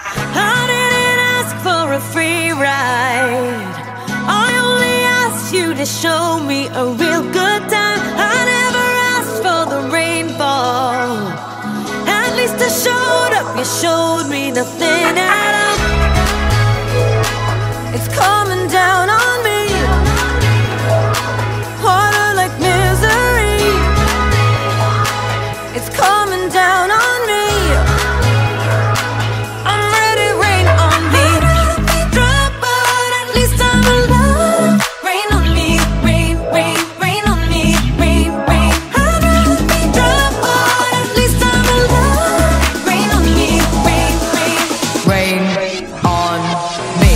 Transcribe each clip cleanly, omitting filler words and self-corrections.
I didn't ask for a free ride. I only asked you to show me a real good time. I never asked for the rainfall. At least I showed up, you showed me nothing at all. It's coming down on me, harder like misery. It's coming down on me. I'm ready, rain on me. Drop, but at least I'm alive. Rain on me, rain, rain, rain on me, rain, rain. I'd rather be drop, but at least I'm alive. Rain on me, rain, rain, rain on me.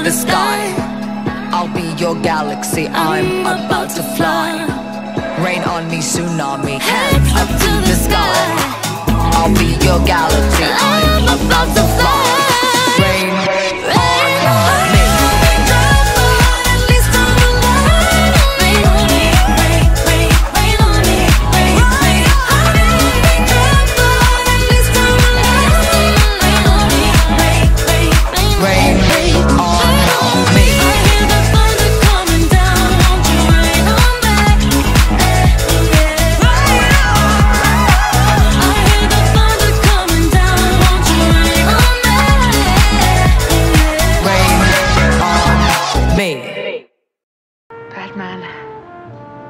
The sky, I'll be your galaxy, I'm about to fly. Rain on me, tsunami, hands up to the sky. I'll be your galaxy, I'm about to fly. Rain on me.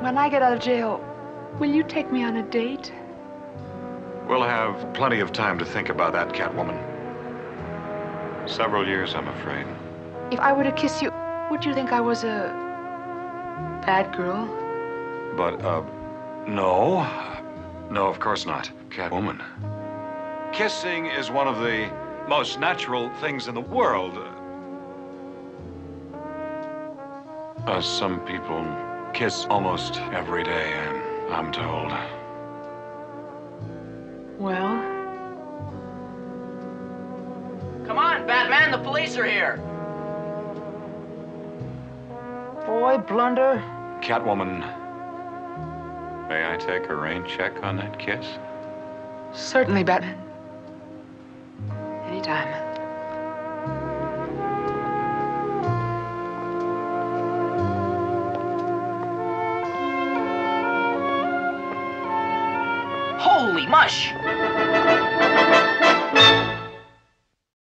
When I get out of jail, will you take me on a date? We'll have plenty of time to think about that, Catwoman. Several years, I'm afraid. If I were to kiss you, would you think I was a bad girl? But, no. No, of course not, Catwoman. Kissing is one of the most natural things in the world. Some people kiss almost every day, I'm told. Well? Come on, Batman, the police are here. Boy, blunder. Catwoman, may I take a rain check on that kiss? Certainly, Batman. Anytime. Holy mush!